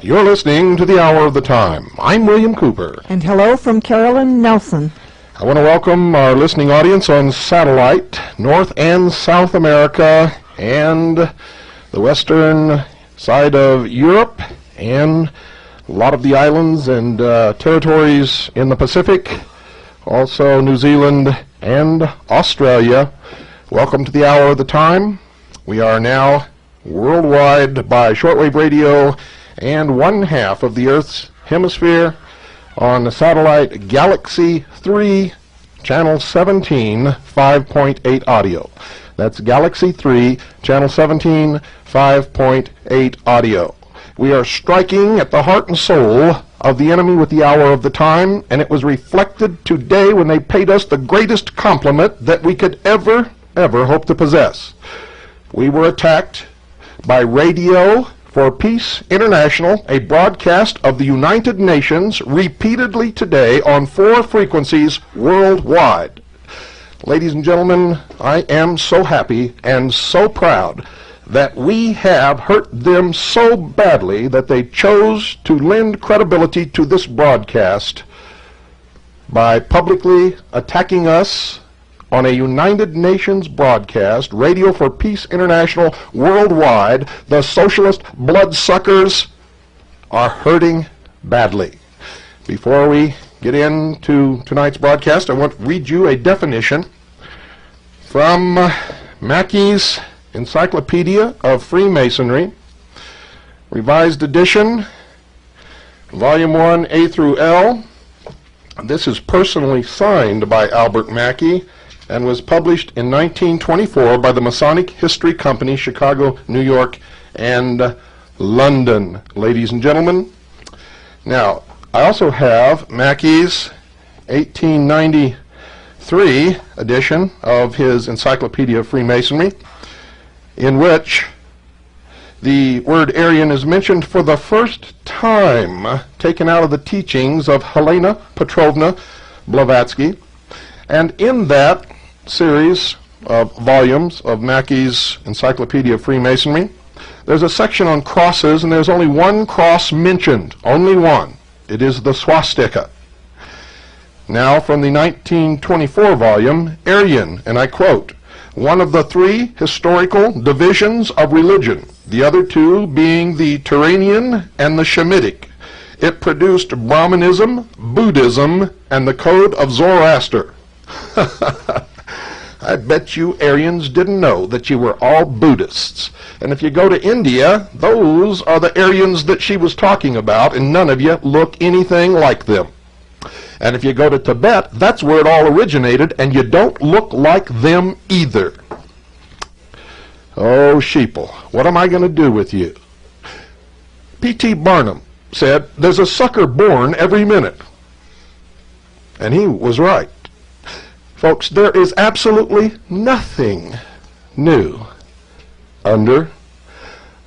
You're listening to the Hour of the Time. I'm William Cooper. And hello from Carolyn Nelson. I want to welcome our listening audience on satellite, North and South America, and the western side of Europe, and a lot of the islands and territories in the Pacific, also New Zealand and Australia. Welcome to the Hour of the Time. We are now worldwide by shortwave radio and one half of the Earth's hemisphere on the satellite Galaxy 3, channel 17, 5.8 audio. That's Galaxy 3, channel 17, 5.8 audio. We are striking at the heart and soul of the enemy with the Hour of the Time, and it was reflected today when they paid us the greatest compliment that we could ever hope to possess. We were attacked by Radio for Peace International, a broadcast of the United Nations, repeatedly today on 4 frequencies worldwide. Ladies and gentlemen, I am so happy and so proud that we have hurt them so badly that they chose to lend credibility to this broadcast by publicly attacking us on a United Nations broadcast, Radio for Peace International worldwide. The socialist bloodsuckers are hurting badly. Before we get into tonight's broadcast, I want to read you a definition from Mackey's Encyclopedia of Freemasonry, revised edition, volume 1, A through L. This is personally signed by Albert Mackey and was published in 1924 by the Masonic History Company, Chicago, New York, and London. Ladies and gentlemen, now, I also have Mackey's 1893 edition of his Encyclopedia of Freemasonry, in which the word Aryan is mentioned for the first time, taken out of the teachings of Helena Petrovna Blavatsky. And in that series of volumes of Mackey's Encyclopedia of Freemasonry, there's a section on crosses, and there's only one cross mentioned, only one. It is the swastika. Now, from the 1924 volume, Aryan, and I quote, "One of the 3 historical divisions of religion, the other 2 being the Turanian and the Shemitic. It produced Brahmanism, Buddhism, and the Code of Zoroaster." I bet you Aryans didn't know that you were all Buddhists. And if you go to India, those are the Aryans that she was talking about, and none of you look anything like them. And if you go to Tibet, that's where it all originated, and you don't look like them either. Oh, sheeple, what am I going to do with you? P.T. Barnum said, "There's a sucker born every minute." And he was right. Folks, there is absolutely nothing new under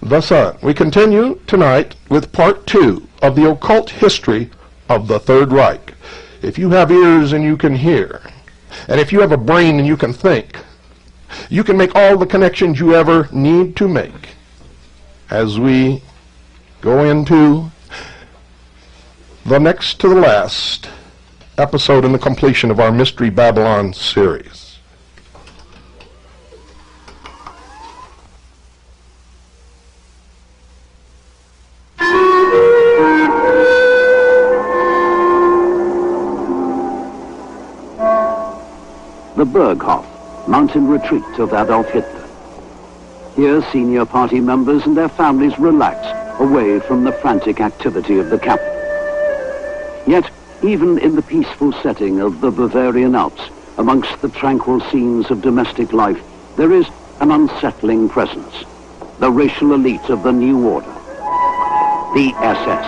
the sun. We continue tonight with part 2 of the occult history of the Third Reich. If you have ears and you can hear, and if you have a brain and you can think, you can make all the connections you ever need to make as we go into the next to the last episode in the completion of our Mystery Babylon series. The Berghof, mountain retreat of Adolf Hitler. Here, senior party members and their families relax away from the frantic activity of the capital. Yet, even in the peaceful setting of the Bavarian Alps, amongst the tranquil scenes of domestic life, there is an unsettling presence. The racial elite of the new order. The SS.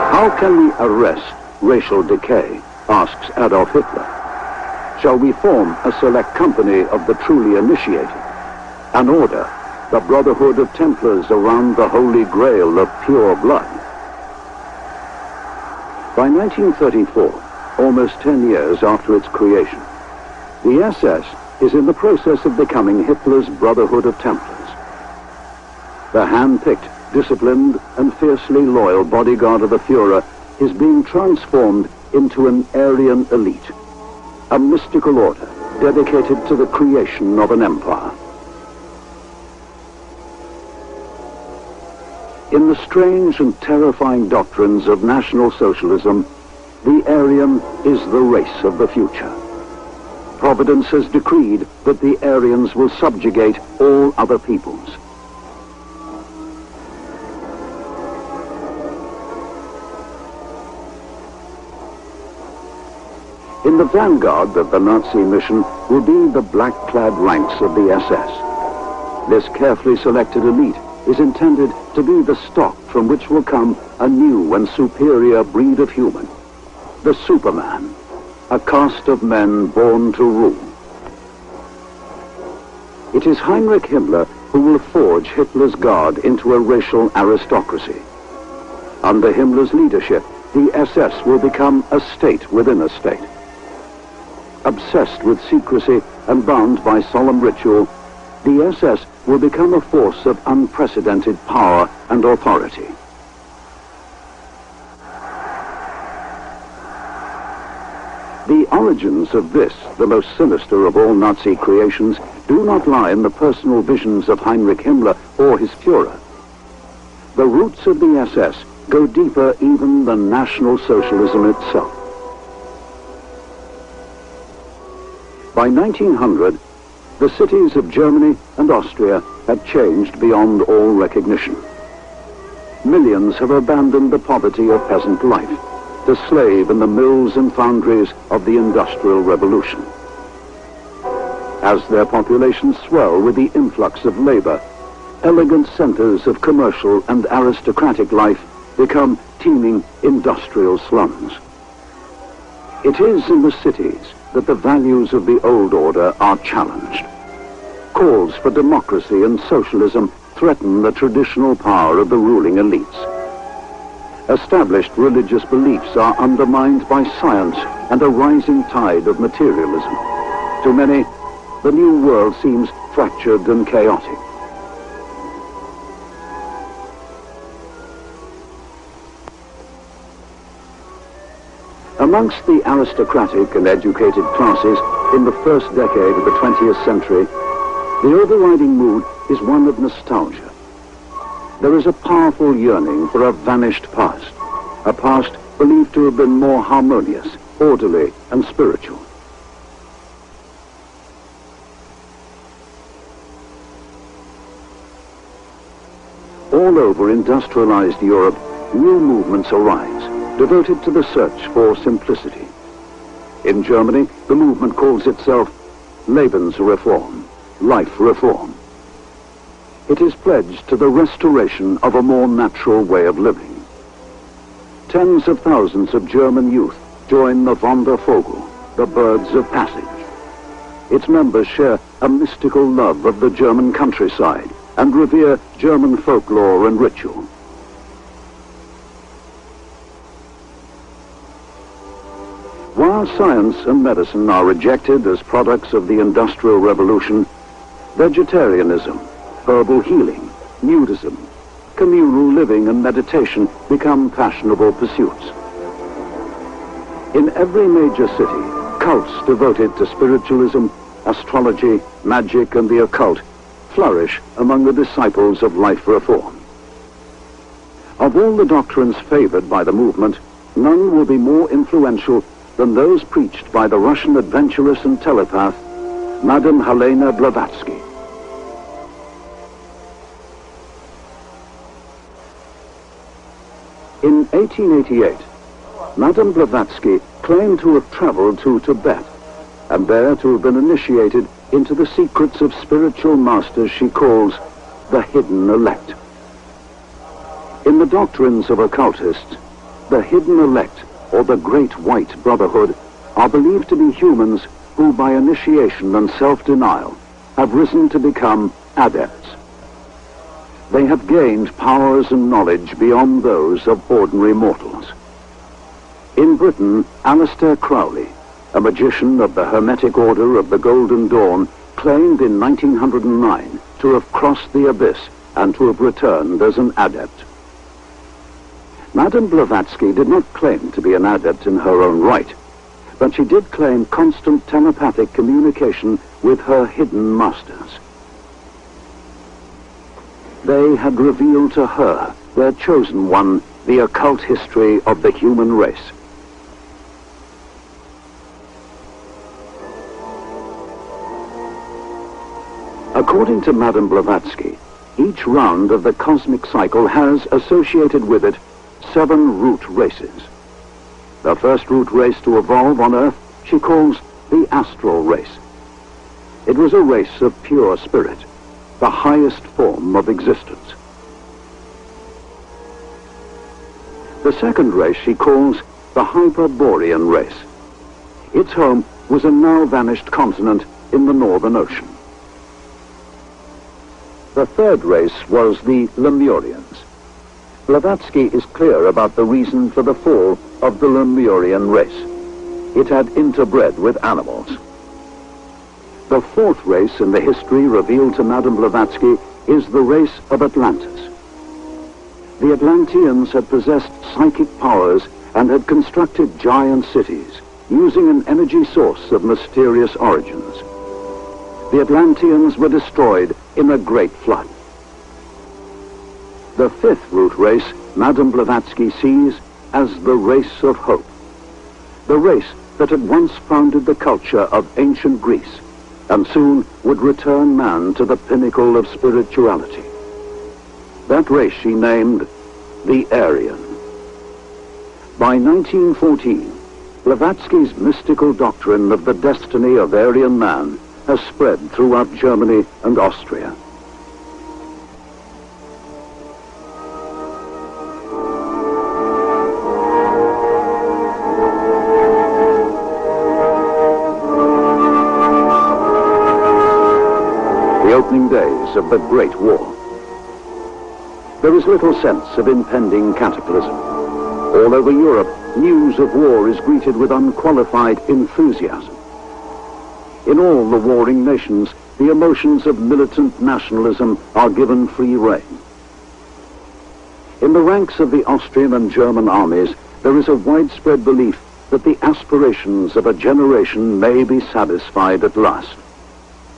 How can we arrest racial decay, asks Adolf Hitler. shall we form a select company of the truly initiated, an order, the Brotherhood of Templars around the Holy Grail of pure blood. By 1934, almost 10 years after its creation, the SS is in the process of becoming Hitler's Brotherhood of Templars. The hand-picked, disciplined, and fiercely loyal bodyguard of the Führer is being transformed into an Aryan elite, a mystical order dedicated to the creation of an empire. In the strange and terrifying doctrines of National Socialism, the Aryan is the race of the future. Providence has decreed that the Aryans will subjugate all other peoples. In the vanguard of the Nazi mission will be the black-clad ranks of the SS. This carefully selected elite is intended to be the stock from which will come a new and superior breed of human, the Superman, a caste of men born to rule. It is Heinrich Himmler who will forge Hitler's guard into a racial aristocracy. Under Himmler's leadership, the SS will become a state within a state. Obsessed with secrecy and bound by solemn ritual, the SS will become a force of unprecedented power and authority. The origins of this, the most sinister of all Nazi creations, do not lie in the personal visions of Heinrich Himmler or his Führer. The roots of the SS go deeper even than National Socialism itself. By 1900, the cities of Germany and Austria had changed beyond all recognition. Millions have abandoned the poverty of peasant life to slave in the mills and foundries of the Industrial Revolution. As their populations swell with the influx of labor, elegant centers of commercial and aristocratic life become teeming industrial slums. It is in the cities that the values of the old order are challenged. Calls for democracy and socialism threaten the traditional power of the ruling elites. Established religious beliefs are undermined by science and a rising tide of materialism. To many, the new world seems fractured and chaotic. Amongst the aristocratic and educated classes in the first decade of the 20th century, the overriding mood is one of nostalgia. There is a powerful yearning for a vanished past, a past believed to have been more harmonious, orderly, and spiritual. All over industrialized Europe, new movements arise, devoted to the search for simplicity. In Germany, the movement calls itself Lebensreform, life reform. It is pledged to the restoration of a more natural way of living. Tens of thousands of German youth join the Wandervogel, the birds of passage. Its members share a mystical love of the German countryside and revere German folklore and ritual. While science and medicine are rejected as products of the Industrial Revolution, vegetarianism, herbal healing, nudism, communal living and meditation become fashionable pursuits. In every major city, cults devoted to spiritualism, astrology, magic, and the occult flourish among the disciples of life reform. Of all the doctrines favored by the movement, none will be more influential than those preached by the Russian adventuress and telepath, Madame Helena Blavatsky. In 1888, Madame Blavatsky claimed to have traveled to Tibet and there to have been initiated into the secrets of spiritual masters she calls the hidden elect. In the doctrines of occultists, the hidden elect, or the Great White Brotherhood, are believed to be humans who by initiation and self-denial have risen to become adepts. They have gained powers and knowledge beyond those of ordinary mortals. In Britain, Aleister Crowley, a magician of the Hermetic Order of the Golden Dawn, claimed in 1909 to have crossed the abyss and to have returned as an adept. Madame Blavatsky did not claim to be an adept in her own right, but she did claim constant telepathic communication with her hidden masters. They had revealed to her, their chosen one, the occult history of the human race. According to Madame Blavatsky, each round of the cosmic cycle has associated with it 7 root races. The first root race to evolve on Earth she calls the astral race. It was a race of pure spirit, the highest form of existence. The second race she calls the Hyperborean race. Its home was a now vanished continent in the Northern Ocean. The third race was the Lemurians. Blavatsky is clear about the reason for the fall of the Lemurian race. It had interbred with animals. The fourth race in the history revealed to Madame Blavatsky is the race of Atlantis. The Atlanteans had possessed psychic powers and had constructed giant cities using an energy source of mysterious origins. The Atlanteans were destroyed in a great flood. The fifth root race Madame Blavatsky sees as the race of hope. The race that had once founded the culture of ancient Greece and soon would return man to the pinnacle of spirituality. That race she named the Aryan. By 1914, Blavatsky's mystical doctrine of the destiny of Aryan man has spread throughout Germany and Austria. The opening days of the Great War. There is little sense of impending cataclysm. All over Europe, news of war is greeted with unqualified enthusiasm. In all the warring nations, the emotions of militant nationalism are given free rein. In the ranks of the Austrian and German armies, there is a widespread belief that the aspirations of a generation may be satisfied at last.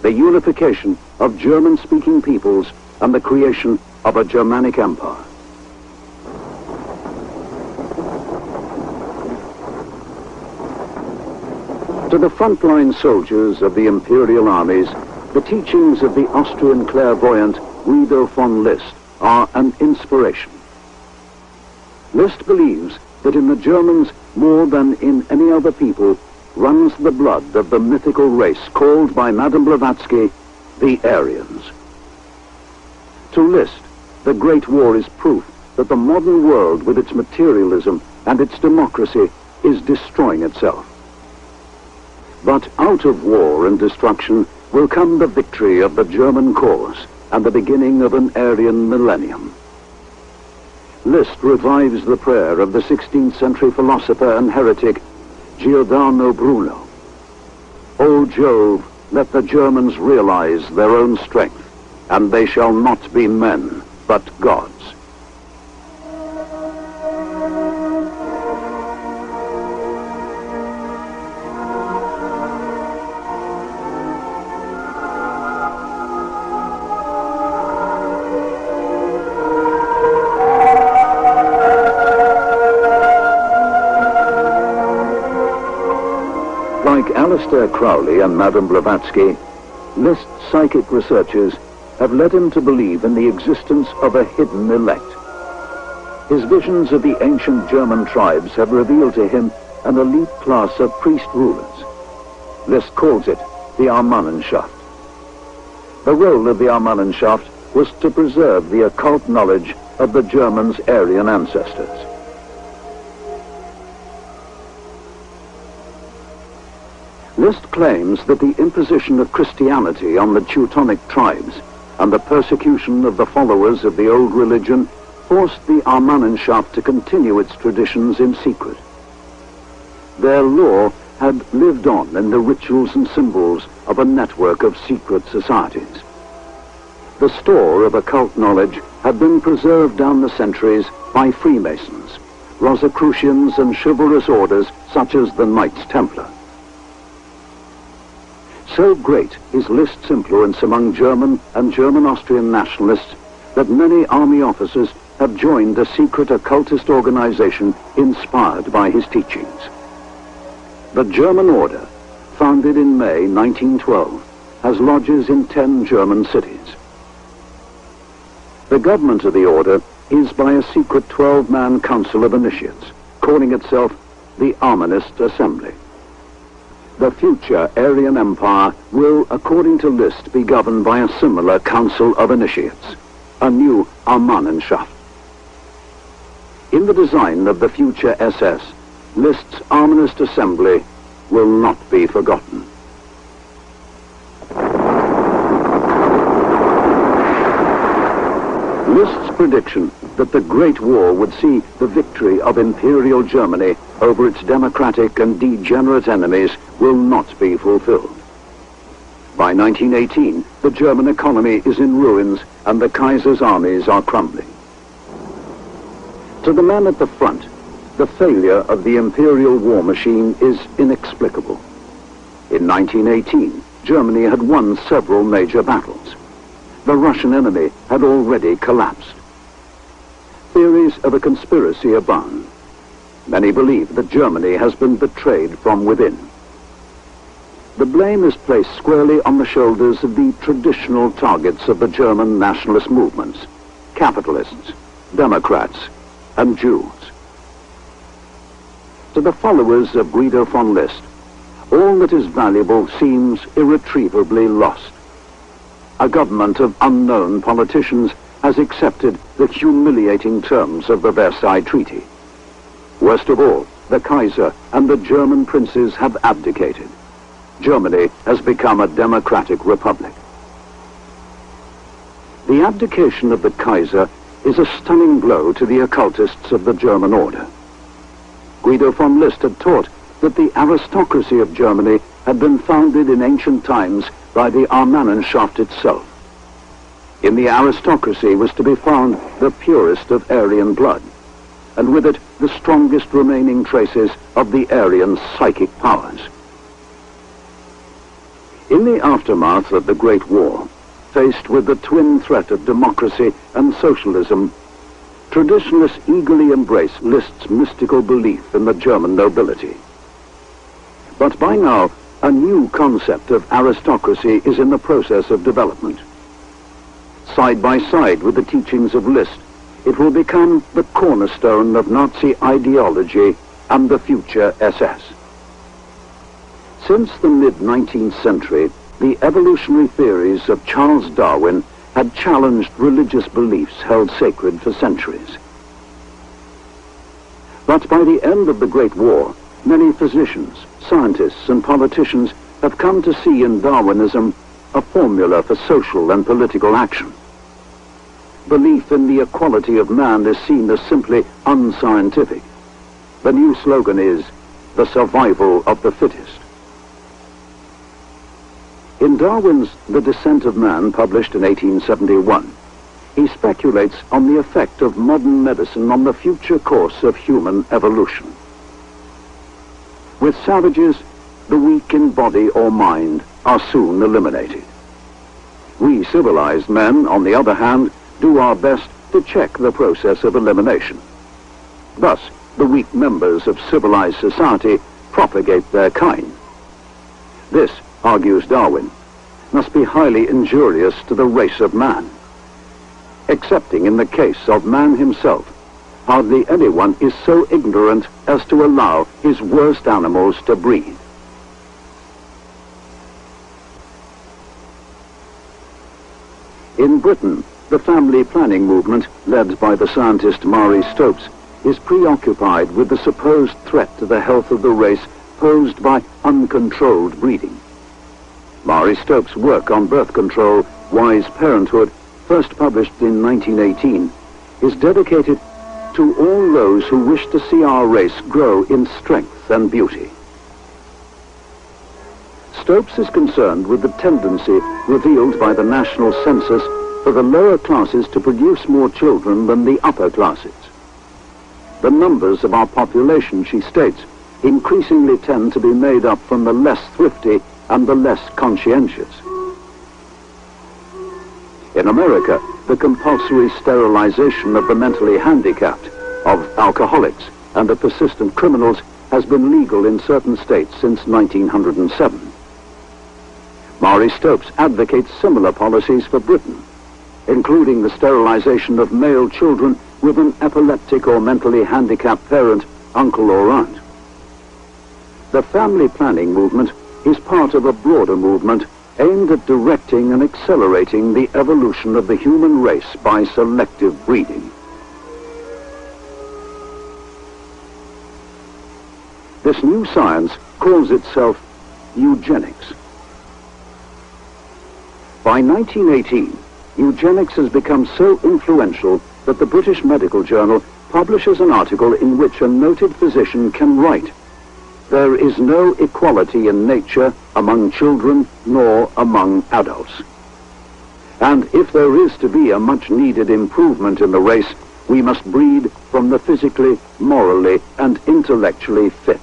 The unification of German-speaking peoples and the creation of a Germanic empire. To the frontline soldiers of the imperial armies, the teachings of the Austrian clairvoyant Guido von List are an inspiration. List believes that in the Germans, more than in any other people, runs the blood of the mythical race called by Madame Blavatsky the Aryans. To List, the Great War is proof that the modern world with its materialism and its democracy is destroying itself. But out of war and destruction will come the victory of the German cause and the beginning of an Aryan millennium. List revives the prayer of the 16th century philosopher and heretic Giordano Bruno. O Jove, let the Germans realize their own strength, and they shall not be men, but gods. Like Aleister Crowley and Madame Blavatsky, List's psychic researches have led him to believe in the existence of a hidden elect. His visions of the ancient German tribes have revealed to him an elite class of priest rulers. List calls it the Ahmannenschaft. The role of the Ahmannenschaft was to preserve the occult knowledge of the Germans' Aryan ancestors. List claims that the imposition of Christianity on the Teutonic tribes and the persecution of the followers of the old religion forced the Armanenschaft to continue its traditions in secret. Their law had lived on in the rituals and symbols of a network of secret societies. The store of occult knowledge had been preserved down the centuries by Freemasons, Rosicrucians, and chivalrous orders such as the Knights Templar. So great is List's influence among German and German-Austrian nationalists that many army officers have joined a secret occultist organization inspired by his teachings. The German Order, founded in May 1912, has lodges in 10 German cities. The government of the Order is by a secret 12-man council of initiates, calling itself the Armanist Assembly. The future Aryan Empire will, according to List, be governed by a similar council of initiates, a new Armanenschaft. In the design of the future SS, List's Armanist Assembly will not be forgotten. List's prediction that the Great War would see the victory of Imperial Germany over its democratic and degenerate enemies will not be fulfilled. By 1918, the German economy is in ruins and the Kaiser's armies are crumbling. To the man at the front, the failure of the imperial war machine is inexplicable. In 1918, Germany had won several major battles. The Russian enemy had already collapsed. Theories of a conspiracy abound. Many believe that Germany has been betrayed from within. The blame is placed squarely on the shoulders of the traditional targets of the German nationalist movements: capitalists, Democrats, and Jews. To the followers of Guido von List, all that is valuable seems irretrievably lost. A government of unknown politicians has accepted the humiliating terms of the Versailles Treaty. Worst of all, the Kaiser and the German princes have abdicated. Germany has become a democratic republic. The abdication of the Kaiser is a stunning blow to the occultists of the German Order. Guido von List had taught that the aristocracy of Germany had been founded in ancient times by the Armanenschaft itself. In the aristocracy was to be found the purest of Aryan blood, and with it the strongest remaining traces of the Aryan psychic powers. In the aftermath of the Great War, faced with the twin threat of democracy and socialism, traditionalists eagerly embrace List's mystical belief in the German nobility. But by now, a new concept of aristocracy is in the process of development. Side by side with the teachings of List, it will become the cornerstone of Nazi ideology and the future SS. Since the mid-19th century, the evolutionary theories of Charles Darwin had challenged religious beliefs held sacred for centuries. But by the end of the Great War, many physicians, scientists, and politicians have come to see in Darwinism a formula for social and political action. Belief in the equality of man is seen as simply unscientific. The new slogan is, "The survival of the fittest." In Darwin's The Descent of Man, published in 1871, he speculates on the effect of modern medicine on the future course of human evolution. With savages, the weak in body or mind are soon eliminated. We civilized men, on the other hand, do our best to check the process of elimination. Thus, the weak members of civilized society propagate their kind. This, argues Darwin, must be highly injurious to the race of man. Excepting in the case of man himself, hardly anyone is so ignorant as to allow his worst animals to breed. In Britain, the family planning movement, led by the scientist Marie Stopes, is preoccupied with the supposed threat to the health of the race posed by uncontrolled breeding. Maury Stopes' work on birth control, Wise Parenthood, first published in 1918, is dedicated to all those who wish to see our race grow in strength and beauty. Stopes is concerned with the tendency revealed by the national census for the lower classes to produce more children than the upper classes. The numbers of our population, she states, increasingly tend to be made up from the less thrifty and the less conscientious. In America, the compulsory sterilization of the mentally handicapped, of alcoholics, and of persistent criminals has been legal in certain states since 1907. Maury Stopes advocates similar policies for Britain, including the sterilization of male children with an epileptic or mentally handicapped parent, uncle or aunt. The family planning movement is part of a broader movement aimed at directing and accelerating the evolution of the human race by selective breeding. This new science calls itself eugenics. By 1918, eugenics has become so influential that the British Medical Journal publishes an article in which a noted physician can write, "There is no equality in nature among children nor among adults. And if there is to be a much-needed improvement in the race, we must breed from the physically, morally, and intellectually fit."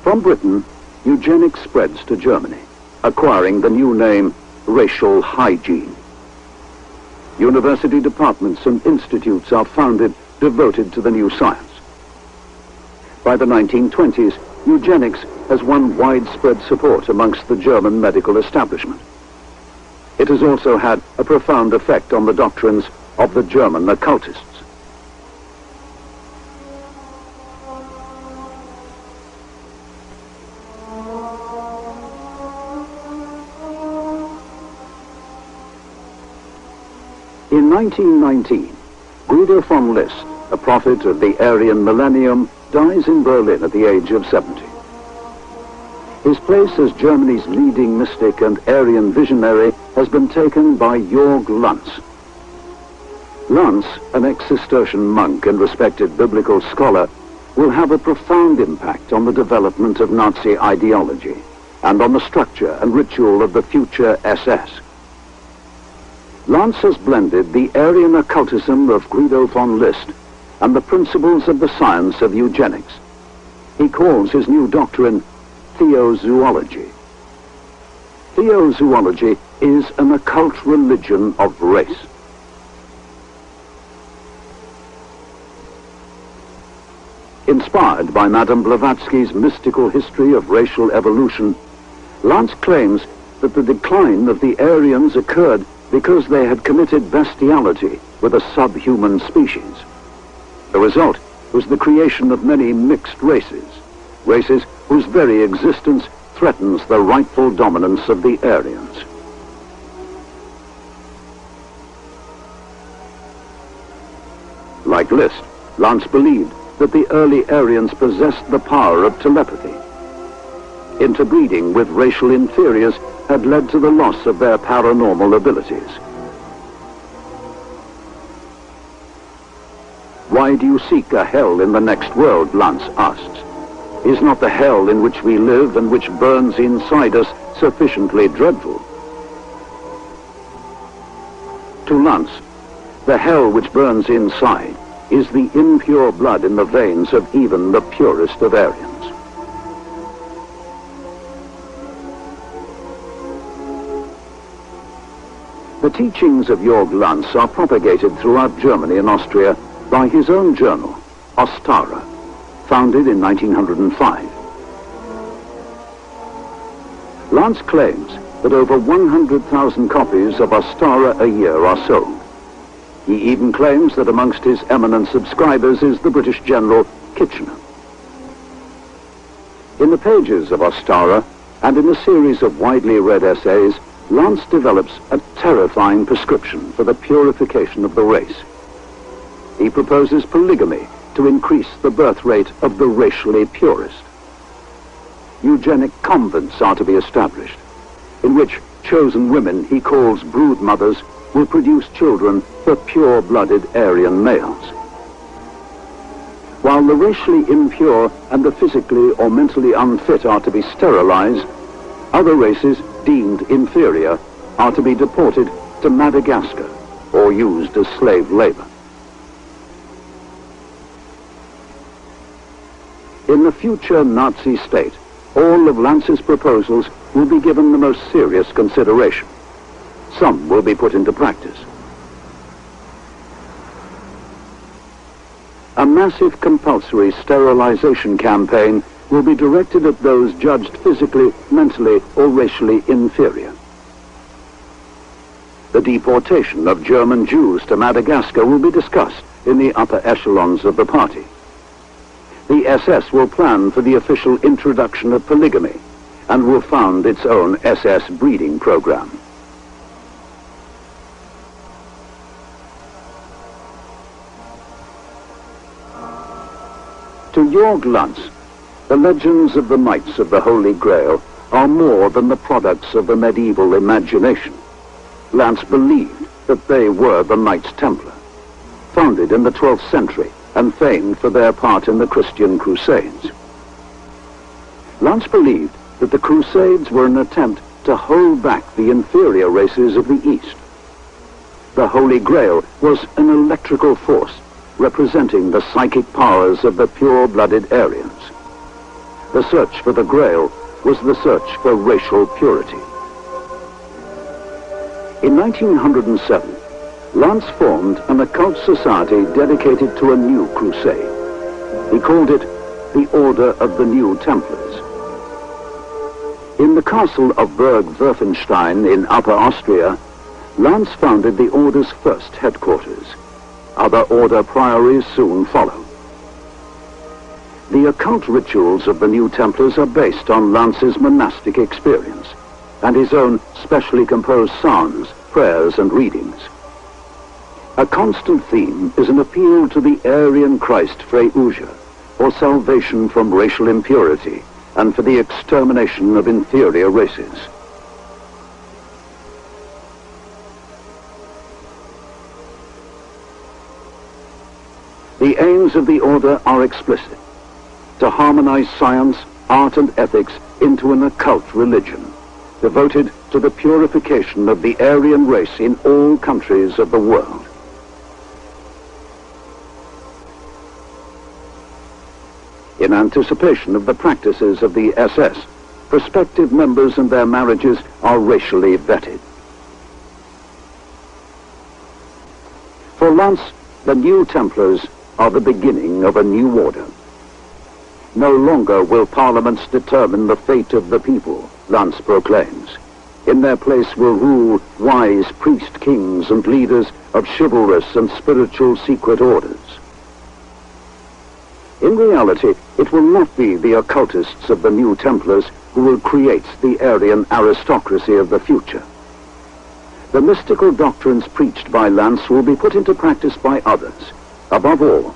From Britain, eugenics spreads to Germany, acquiring the new name racial hygiene. University departments and institutes are founded devoted to the new science. By the 1920s, eugenics has won widespread support amongst the German medical establishment. It has also had a profound effect on the doctrines of the German occultists. In 1919, Guido von List, a prophet of the Aryan millennium, dies in Berlin at the age of 70. His place as Germany's leading mystic and Aryan visionary has been taken by Jörg Lanz. Lanz, an ex-Cistercian monk and respected biblical scholar, will have a profound impact on the development of Nazi ideology and on the structure and ritual of the future SS. Lanz has blended the Aryan occultism of Guido von List and the principles of the science of eugenics. He calls his new doctrine theozoology. Theozoology is an occult religion of race. Inspired by Madame Blavatsky's mystical history of racial evolution, Lanz claims that the decline of the Aryans occurred because they had committed bestiality with a subhuman species. The result was the creation of many mixed races, races whose very existence threatens the rightful dominance of the Aryans. Like List, Lanz believed that the early Aryans possessed the power of telepathy. Interbreeding with racial inferiors had led to the loss of their paranormal abilities. Why do you seek a hell in the next world, Lanz asks. Is not the hell in which we live and which burns inside us sufficiently dreadful? To Lanz, the hell which burns inside is the impure blood in the veins of even the purest of Aryans. The teachings of Jörg Lanz are propagated throughout Germany and Austria by his own journal, Ostara, founded in 1905. Lanz claims that over 100,000 copies of Ostara a year are sold. He even claims that amongst his eminent subscribers is the British General Kitchener. In the pages of Ostara, and in a series of widely read essays, Lanz develops a terrifying prescription for the purification of the race. He proposes polygamy to increase the birth rate of the racially purest. Eugenic convents are to be established, in which chosen women he calls brood mothers will produce children for pure-blooded Aryan males. While the racially impure and the physically or mentally unfit are to be sterilized, other races deemed inferior are to be deported to Madagascar or used as slave labor. In the future Nazi state, all of Lanz's proposals will be given the most serious consideration. Some will be put into practice. A massive compulsory sterilization campaign will be directed at those judged physically, mentally, or racially inferior. The deportation of German Jews to Madagascar will be discussed in the upper echelons of the party. The SS will plan for the official introduction of polygamy and will found its own SS breeding program. To Jörg Lanz, the legends of the Knights of the Holy Grail are more than the products of the medieval imagination. Lanz believed that they were the Knights Templar, founded in the 12th century and famed for their part in the Christian Crusades. Lanz believed that the Crusades were an attempt to hold back the inferior races of the East. The Holy Grail was an electrical force representing the psychic powers of the pure-blooded Aryans. The search for the Grail was the search for racial purity. In 1907, Lanz formed an occult society dedicated to a new crusade. He called it the Order of the New Templars. In the castle of Burg-Werfenstein in Upper Austria, Lanz founded the Order's first headquarters. Other Order priories soon followed. The occult rituals of the New Templars are based on Lanz's monastic experience and his own specially composed psalms, prayers, and readings. A constant theme is an appeal to the Aryan Christ Freyuja, for salvation from racial impurity and for the extermination of inferior races. The aims of the Order are explicit: to harmonize science, art, and ethics into an occult religion, devoted to the purification of the Aryan race in all countries of the world. In anticipation of the practices of the SS, prospective members and their marriages are racially vetted. For Lanz, the New Templars are the beginning of a new order. No longer will parliaments determine the fate of the people, Lanz proclaims. In their place will rule wise priest-kings and leaders of chivalrous and spiritual secret orders. In reality, it will not be the occultists of the New Templars who will create the Aryan aristocracy of the future. The mystical doctrines preached by Lanz will be put into practice by others, above all,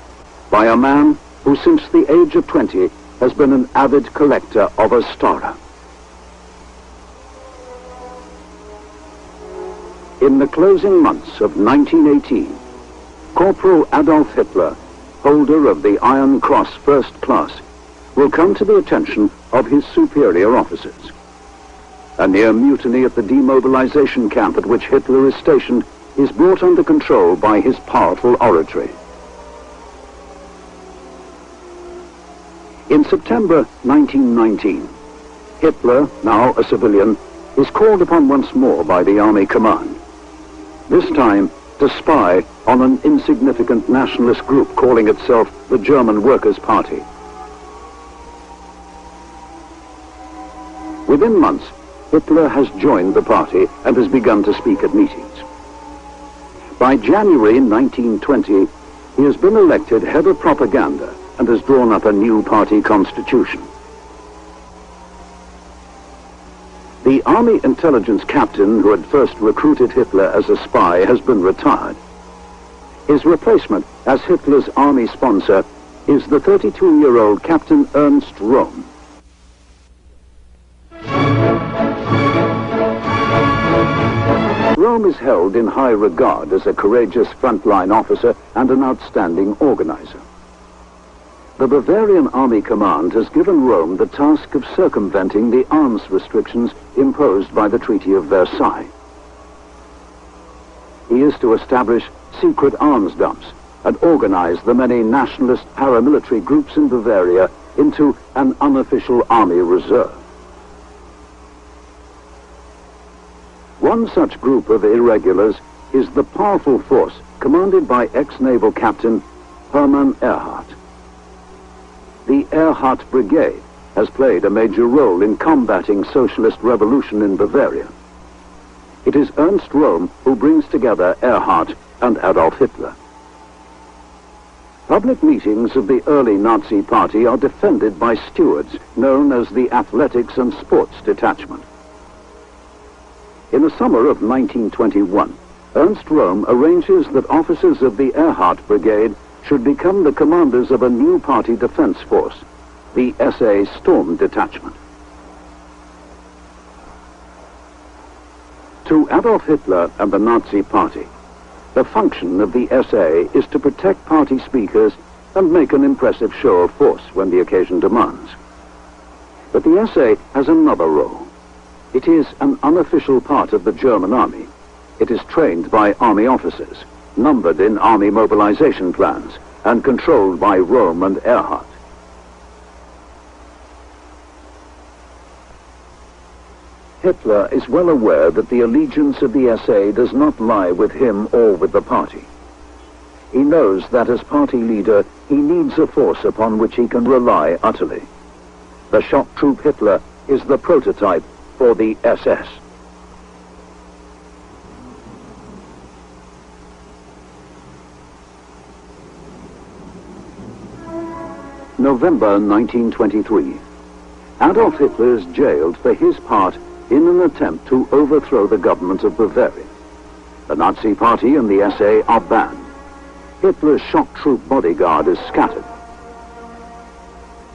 by a man who since the age of 20 has been an avid collector of Astara. In the closing months of 1918, Corporal Adolf Hitler, holder of the Iron Cross First Class, will come to the attention of his superior officers. A near mutiny at the demobilization camp at which Hitler is stationed is brought under control by his powerful oratory. In September 1919, Hitler, now a civilian, is called upon once more by the army command, this time to spy on an insignificant nationalist group calling itself the German Workers' Party. Within months, Hitler has joined the party and has begun to speak at meetings. By January 1920, he has been elected head of propaganda and has drawn up a new party constitution. The army intelligence captain who had first recruited Hitler as a spy has been retired. His replacement as Hitler's army sponsor is the 32-year-old Captain Ernst Röhm. Röhm is held in high regard as a courageous frontline officer and an outstanding organizer. The Bavarian Army Command has given Röhm the task of circumventing the arms restrictions imposed by the Treaty of Versailles. He is to establish secret arms dumps and organize the many nationalist paramilitary groups in Bavaria into an unofficial army reserve. One such group of irregulars is the powerful force commanded by ex-naval captain Hermann Erhardt. The Erhardt Brigade has played a major role in combating socialist revolution in Bavaria. It is Ernst Röhm who brings together Erhardt and Adolf Hitler. Public meetings of the early Nazi Party are defended by stewards known as the Athletics and Sports Detachment. In the summer of 1921, Ernst Röhm arranges that officers of the Erhardt Brigade should become the commanders of a new party defense force, the SA Storm Detachment. To Adolf Hitler and the Nazi Party, the function of the SA is to protect party speakers and make an impressive show of force when the occasion demands. But the SA has another role. It is an unofficial part of the German army. It is trained by army officers, numbered in army mobilization plans, and controlled by Röhm and Erhardt. Hitler is well aware that the allegiance of the SA does not lie with him or with the party. He knows that as party leader, he needs a force upon which he can rely utterly. The shock troop Hitler is the prototype for the SS. November 1923. Adolf Hitler is jailed for his part in an attempt to overthrow the government of Bavaria. The Nazi Party and the SA are banned. Hitler's shock troop bodyguard is scattered.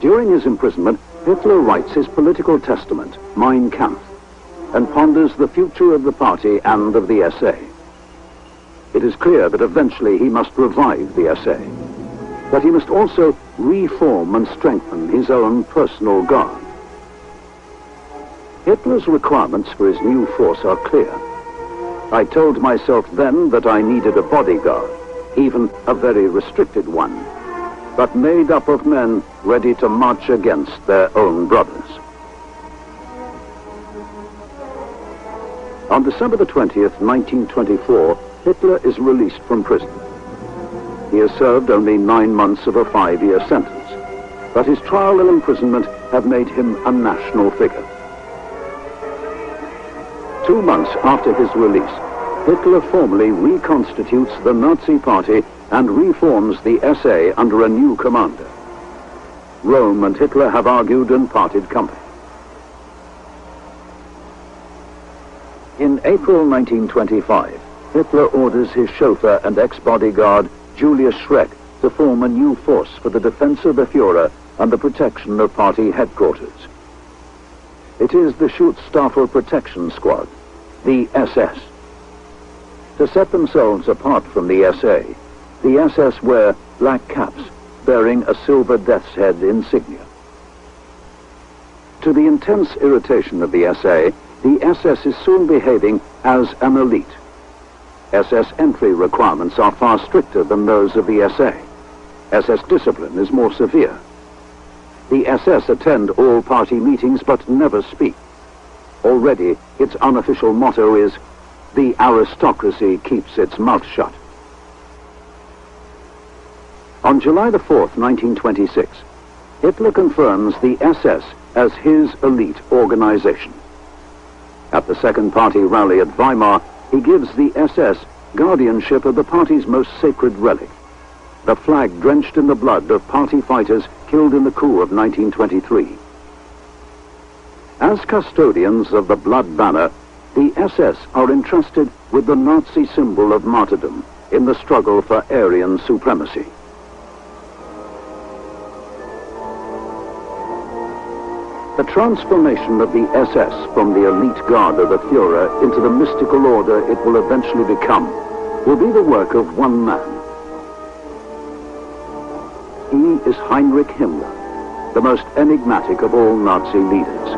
During his imprisonment, Hitler writes his political testament, Mein Kampf, and ponders the future of the party and of the SA. It is clear that eventually he must revive the SA, but he must also reform and strengthen his own personal guard. Hitler's requirements for his new force are clear. I told myself then that I needed a bodyguard, even a very restricted one, but made up of men ready to march against their own brothers. On December the 20th, 1924, Hitler is released from prison. He has served only 9 months of a 5-year sentence, but his trial and imprisonment have made him a national figure. 2 months after his release, Hitler formally reconstitutes the Nazi Party and reforms the SA under a new commander. Röhm and Hitler have argued and parted company. In April 1925, Hitler orders his chauffeur and ex-bodyguard Julius Schreck to form a new force for the defense of the Führer and the protection of party headquarters. It is the Schutzstaffel Protection Squad, the SS. To set themselves apart from the SA, the SS wear black caps bearing a silver death's head insignia. To the intense irritation of the SA, the SS is soon behaving as an elite. SS entry requirements are far stricter than those of the SA. SS discipline is more severe. The SS attend all party meetings but never speak. Already, its unofficial motto is, "The aristocracy keeps its mouth shut." On July the 4th, 1926, Hitler confirms the SS as his elite organization. At the Second Party rally at Weimar, he gives the SS guardianship of the party's most sacred relic, the flag drenched in the blood of party fighters killed in the coup of 1923. As custodians of the blood banner, the SS are entrusted with the Nazi symbol of martyrdom in the struggle for Aryan supremacy. transformation of the SS from the elite guard of the Führer into the mystical order it will eventually become will be the work of one man. He is Heinrich Himmler, the most enigmatic of all Nazi leaders.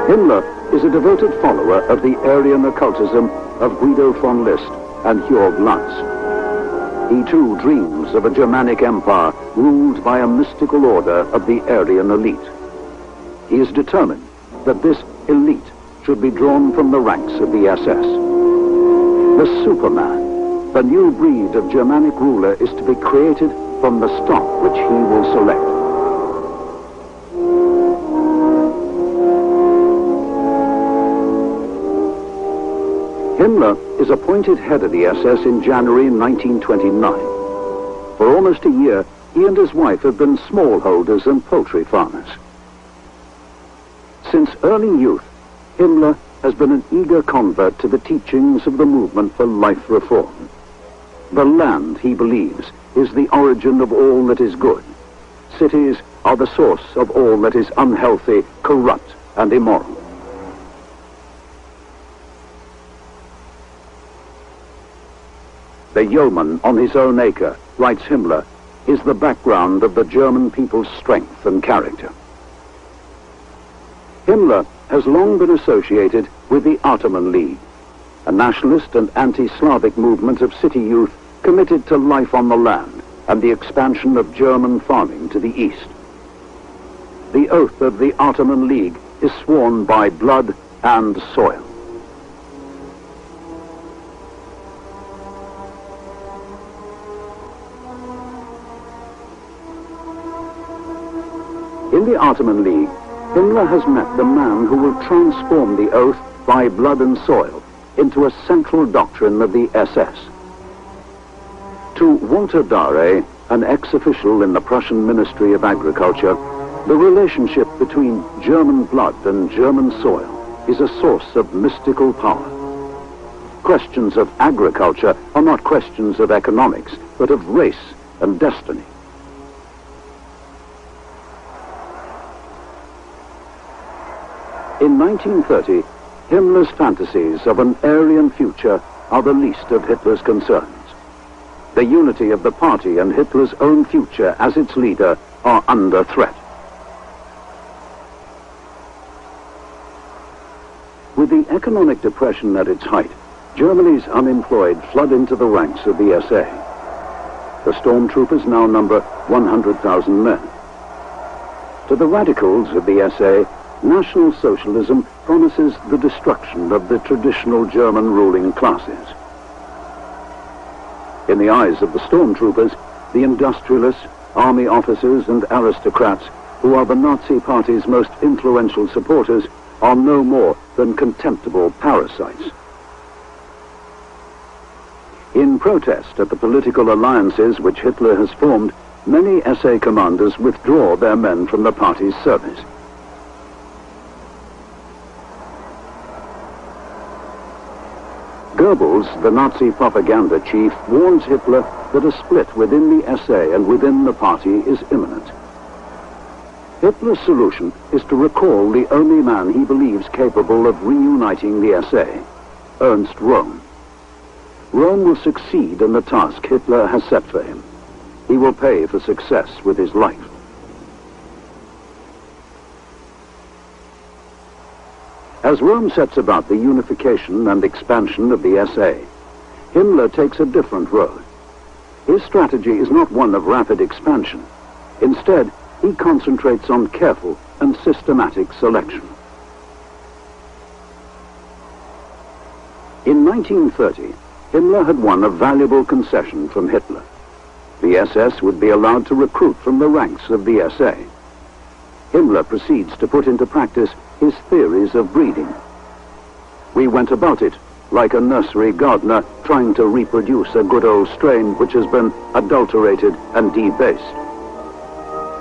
Himmler is a devoted follower of the Aryan occultism of Guido von List and Jörg Lantz. He too dreams of a Germanic empire ruled by a mystical order of the Aryan elite. He is determined that this elite should be drawn from the ranks of the SS. The Superman, the new breed of Germanic ruler, is to be created from the stock which he will select. Himmler is appointed head of the SS in January 1929. For almost a year, he and his wife have been smallholders and poultry farmers. Since early youth, Himmler has been an eager convert to the teachings of the movement for life reform. The land, he believes, is the origin of all that is good. Cities are the source of all that is unhealthy, corrupt, and immoral. The yeoman on his own acre, writes Himmler, is the background of the German people's strength and character. Himmler has long been associated with the Ottoman League, a nationalist and anti-Slavic movement of city youth committed to life on the land and the expansion of German farming to the east. The oath of the Ottoman League is sworn by blood and soil. In the Ottoman League, Himmler has met the man who will transform the oath by blood and soil into a central doctrine of the SS. To Walter Dare, an ex-official in the Prussian Ministry of Agriculture, the relationship between German blood and German soil is a source of mystical power. Questions of agriculture are not questions of economics, but of race and destiny. In 1930, Himmler's fantasies of an Aryan future are the least of Hitler's concerns. The unity of the party and Hitler's own future as its leader are under threat. With the economic depression at its height, Germany's unemployed flood into the ranks of the SA. The stormtroopers now number 100,000 men. To the radicals of the SA, National Socialism promises the destruction of the traditional German ruling classes. In the eyes of the stormtroopers, the industrialists, army officers, and aristocrats, who are the Nazi Party's most influential supporters, are no more than contemptible parasites. In protest at the political alliances which Hitler has formed, many SA commanders withdraw their men from the party's service. Goebbels, the Nazi propaganda chief, warns Hitler that a split within the SA and within the party is imminent. Hitler's solution is to recall the only man he believes capable of reuniting the SA, Ernst Röhm. Röhm will succeed in the task Hitler has set for him. He will pay for success with his life. As Rome sets about the unification and expansion of the SA, Himmler takes a different road. His strategy is not one of rapid expansion. Instead, he concentrates on careful and systematic selection. In 1930, Himmler had won a valuable concession from Hitler. The SS would be allowed to recruit from the ranks of the SA. Himmler proceeds to put into practice his theories of breeding. We went about it like a nursery gardener trying to reproduce a good old strain which has been adulterated and debased.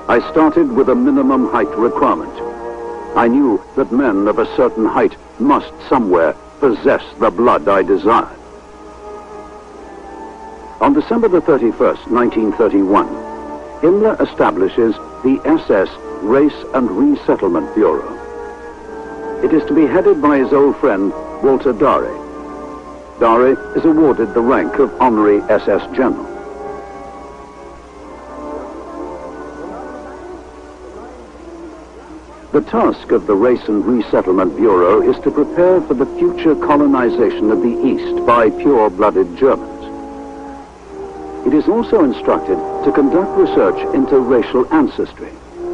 I started with a minimum height requirement. I knew that men of a certain height must somewhere possess the blood I desired. On December the 31st, 1931, Himmler establishes the SS Race and Resettlement Bureau. It is to be headed by his old friend, Walter Dare. Dare is awarded the rank of Honorary SS General. The task of the Race and Resettlement Bureau is to prepare for the future colonization of the East by pure-blooded Germans. It is also instructed to conduct research into racial ancestry,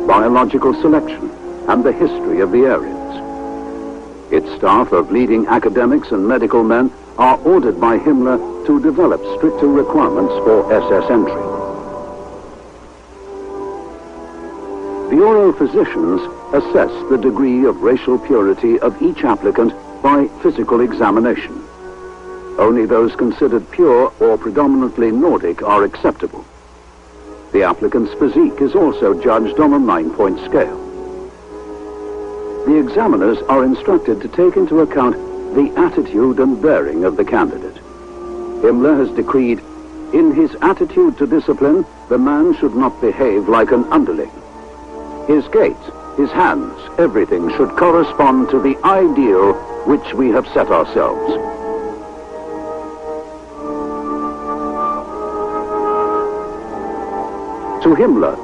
biological selection, and the history of the Aryans. Its staff of leading academics and medical men are ordered by Himmler to develop stricter requirements for SS entry. Bureau physicians assess the degree of racial purity of each applicant by physical examination. Only those considered pure or predominantly Nordic are acceptable. The applicant's physique is also judged on a 9-point scale. The examiners are instructed to take into account the attitude and bearing of the candidate. Himmler has decreed, in his attitude to discipline, the man should not behave like an underling. His gait, his hands, everything should correspond to the ideal which we have set ourselves. To Himmler,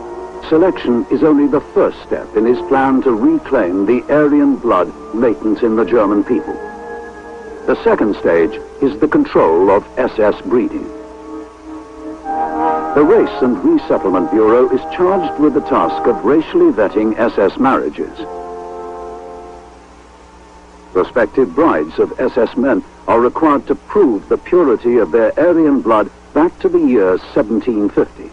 selection is only the first step in his plan to reclaim the Aryan blood latent in the German people. The second stage is the control of SS breeding. The Race and Resettlement Bureau is charged with the task of racially vetting SS marriages. Prospective brides of SS men are required to prove the purity of their Aryan blood back to the year 1750.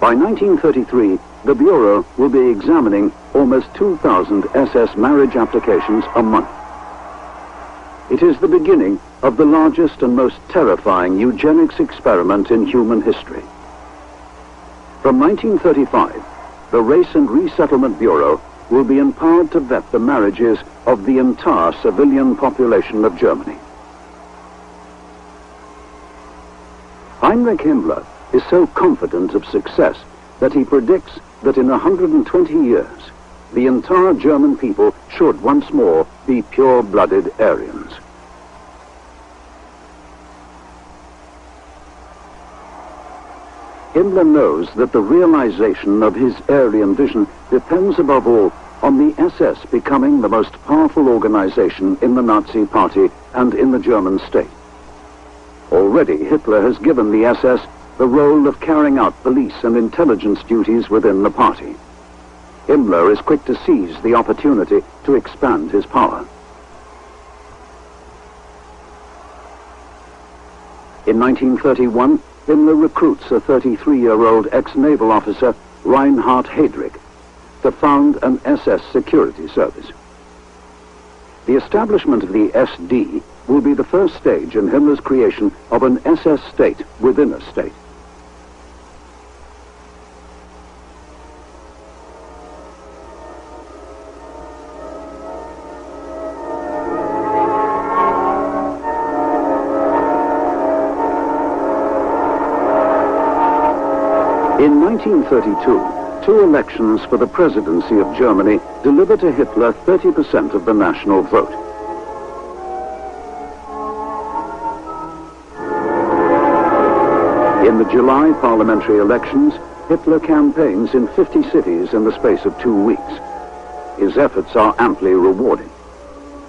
By 1933, the Bureau will be examining almost 2,000 SS marriage applications a month. It is the beginning of the largest and most terrifying eugenics experiment in human history. From 1935, the Race and Resettlement Bureau will be empowered to vet the marriages of the entire civilian population of Germany. Heinrich Himmler is so confident of success that he predicts that in 120 years, the entire German people should once more be pure-blooded Aryans. Himmler knows that the realization of his Aryan vision depends above all on the SS becoming the most powerful organization in the Nazi Party and in the German state. Already Hitler has given the SS the role of carrying out police and intelligence duties within the party. Himmler is quick to seize the opportunity to expand his power. In 1931, Himmler recruits a 33-year-old ex-naval officer, Reinhard Heydrich, to found an SS security service. The establishment of the SD will be the first stage in Himmler's creation of an SS state within a state. In 1932, two elections for the presidency of Germany deliver to Hitler 30% of the national vote. In the July parliamentary elections, Hitler campaigns in 50 cities in the space of 2 weeks. His efforts are amply rewarded.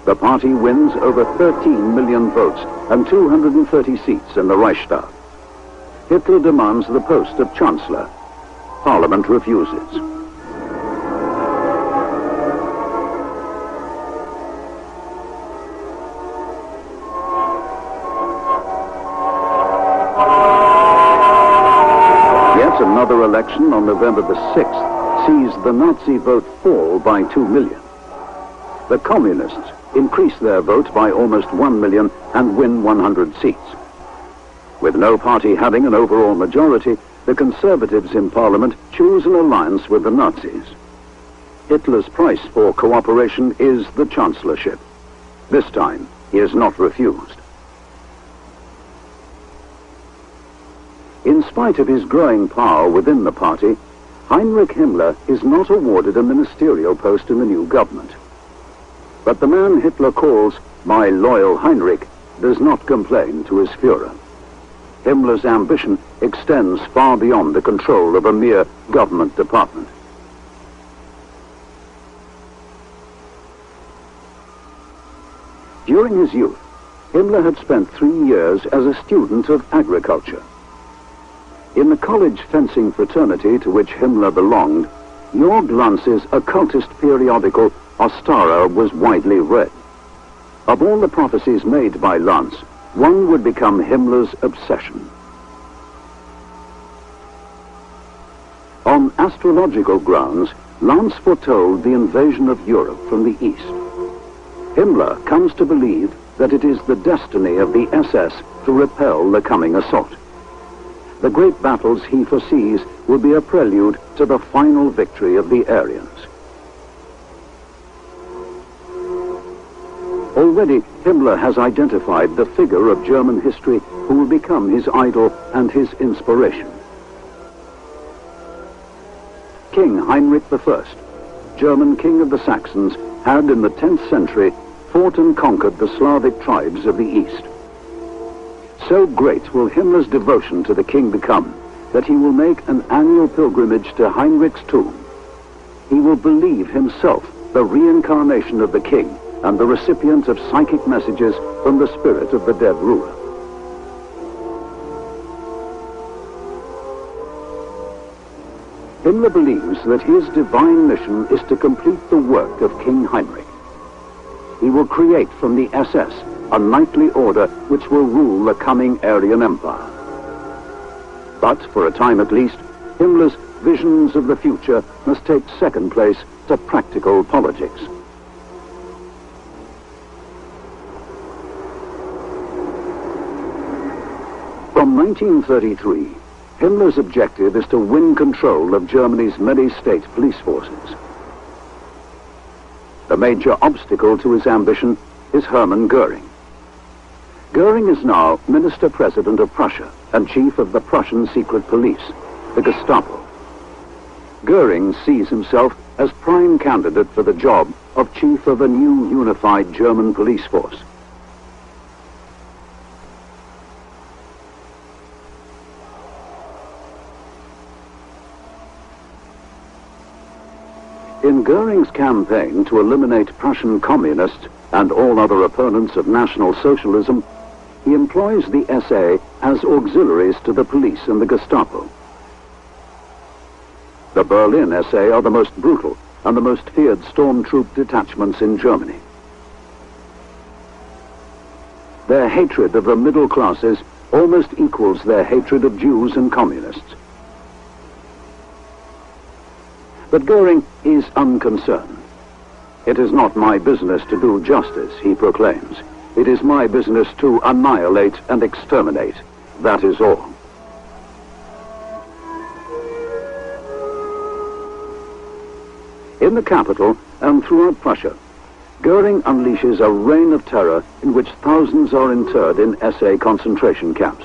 The party wins over 13 million votes and 230 seats in the Reichstag. Hitler demands the post of Chancellor. Parliament refuses. Yet another election on November the 6th sees the Nazi vote fall by 2 million. The Communists increase their vote by almost 1 million and win 100 seats. With no party having an overall majority, the Conservatives in Parliament choose an alliance with the Nazis. Hitler's price for cooperation is the Chancellorship. This time, he is not refused. In spite of his growing power within the party, Heinrich Himmler is not awarded a ministerial post in the new government. But the man Hitler calls "my loyal Heinrich" does not complain to his Führer. Himmler's ambition extends far beyond the control of a mere government department. During his youth, Himmler had spent 3 years as a student of agriculture. In the college fencing fraternity to which Himmler belonged, Jörg Lanz's occultist periodical Ostara was widely read. Of all the prophecies made by Lanz, one would become Himmler's obsession. On astrological grounds, Lanz foretold the invasion of Europe from the east. Himmler comes to believe that it is the destiny of the SS to repel the coming assault. The great battles he foresees will be a prelude to the final victory of the Aryans. Already, Himmler has identified the figure of German history who will become his idol and his inspiration. King Heinrich I, German king of the Saxons, had in the 10th century fought and conquered the Slavic tribes of the east. So great will Himmler's devotion to the king become that he will make an annual pilgrimage to Heinrich's tomb. He will believe himself the reincarnation of the king and the recipient of psychic messages from the spirit of the dead ruler. Himmler believes that his divine mission is to complete the work of King Heinrich. He will create from the SS a knightly order which will rule the coming Aryan Empire. But, for a time at least, Himmler's visions of the future must take second place to practical politics. From 1933, Himmler's objective is to win control of Germany's many state police forces. The major obstacle to his ambition is Hermann Göring. Göring is now Minister-President of Prussia and Chief of the Prussian Secret Police, the Gestapo. Göring sees himself as prime candidate for the job of Chief of a new unified German police force. In Göring's campaign to eliminate Prussian communists and all other opponents of National Socialism, he employs the SA as auxiliaries to the police and the Gestapo. The Berlin SA are the most brutal and the most feared stormtroop detachments in Germany. Their hatred of the middle classes almost equals their hatred of Jews and communists. But Göring is unconcerned. "It is not my business to do justice," he proclaims. "It is my business to annihilate and exterminate. That is all." In the capital and throughout Prussia, Göring unleashes a reign of terror in which thousands are interred in SA concentration camps.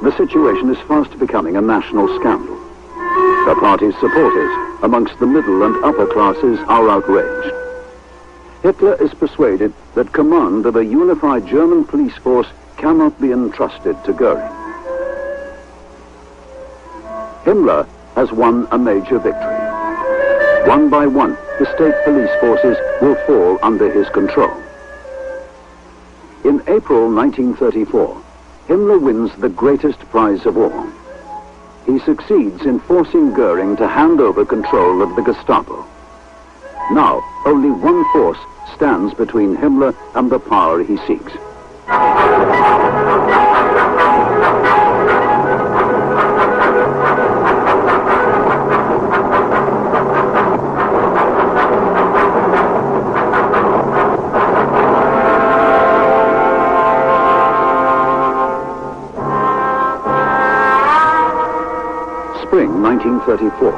The situation is fast becoming a national scandal. The party's supporters, amongst the middle and upper classes, are outraged. Hitler is persuaded that command of a unified German police force cannot be entrusted to Göring. Himmler has won a major victory. One by one, the state police forces will fall under his control. In April 1934, Himmler wins the greatest prize of all. He succeeds in forcing Göring to hand over control of the Gestapo. Now, only one force stands between Himmler and the power he seeks. Spring 1934.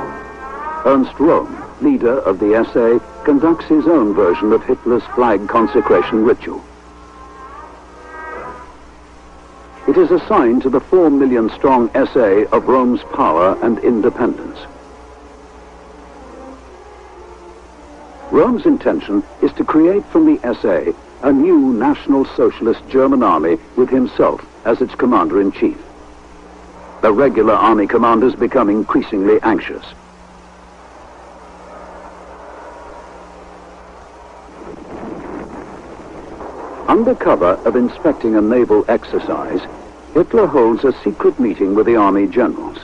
Ernst Röhm, leader of the SA, conducts his own version of Hitler's flag consecration ritual. It is a sign to the 4 million strong SA of Rome's power and independence. Rome's intention is to create from the SA a new National Socialist German army with himself as its commander-in-chief. The regular army commanders become increasingly anxious. Under cover of inspecting a naval exercise, Hitler holds a secret meeting with the army generals.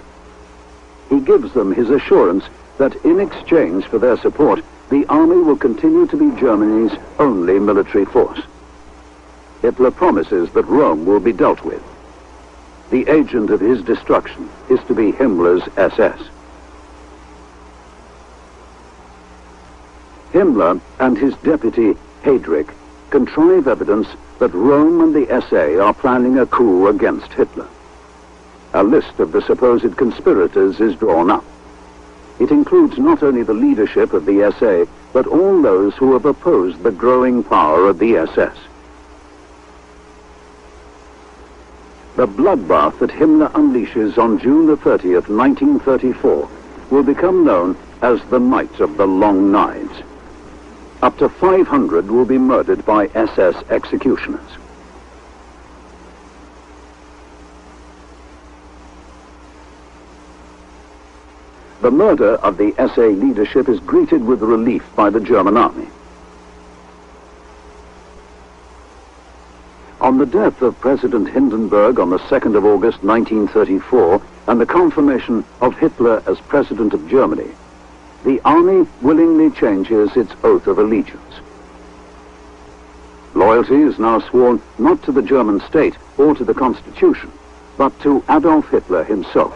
He gives them his assurance that in exchange for their support, the army will continue to be Germany's only military force. Hitler promises that Rome will be dealt with. The agent of his destruction is to be Himmler's SS. Himmler and his deputy, Heydrich, contrive evidence that Rome and the SA are planning a coup against Hitler. A list of the supposed conspirators is drawn up. It includes not only the leadership of the SA, but all those who have opposed the growing power of the SS. The bloodbath that Himmler unleashes on June the 30th, 1934, will become known as the Night of the Long Knives. Up to 500 will be murdered by SS executioners. The murder of the SA leadership is greeted with relief by the German army. On the death of President Hindenburg on the 2nd of August 1934 and the confirmation of Hitler as President of Germany, the army willingly changes its oath of allegiance. Loyalty is now sworn not to the German state or to the Constitution, but to Adolf Hitler himself.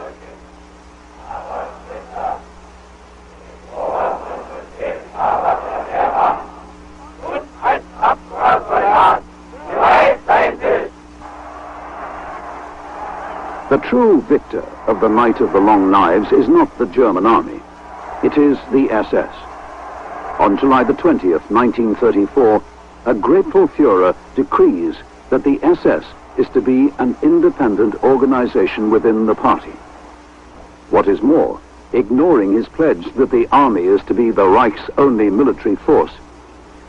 The true victor of the Night of the Long Knives is not the German army. It is the SS. On July the 20th, 1934, a grateful Führer decrees that the SS is to be an independent organization within the party. What is more, ignoring his pledge that the army is to be the Reich's only military force,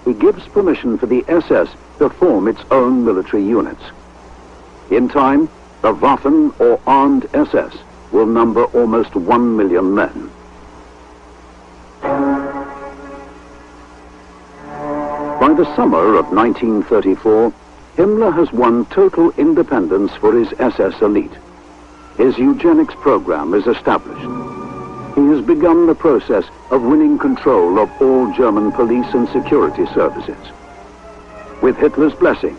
he gives permission for the SS to form its own military units. In time, the Waffen, or armed SS, will number almost 1 million men. By the summer of 1934, Himmler has won total independence for his SS elite. His eugenics program is established. He has begun the process of winning control of all German police and security services. With Hitler's blessing,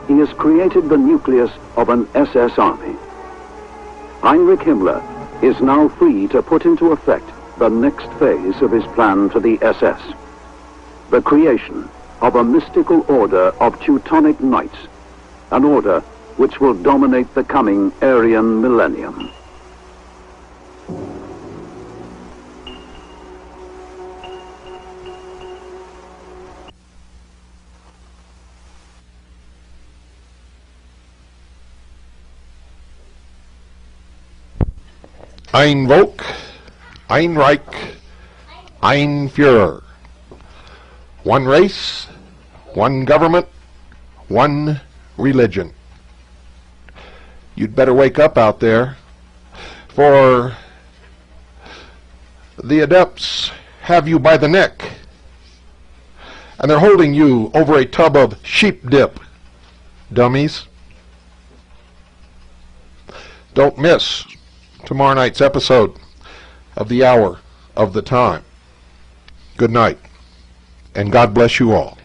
he has created the nucleus of an SS army. Heinrich Himmler is now free to put into effect the next phase of his plan for the SS, the creation of a mystical order of Teutonic Knights, an order which will dominate the coming Aryan millennium. Ein Volk, ein Reich, ein Führer. One race, one government, one religion. You'd better wake up out there, for the adepts have you by the neck, and they're holding you over a tub of sheep dip, dummies. Don't miss tomorrow night's episode of the Hour of the Time. Good night, and God bless you all.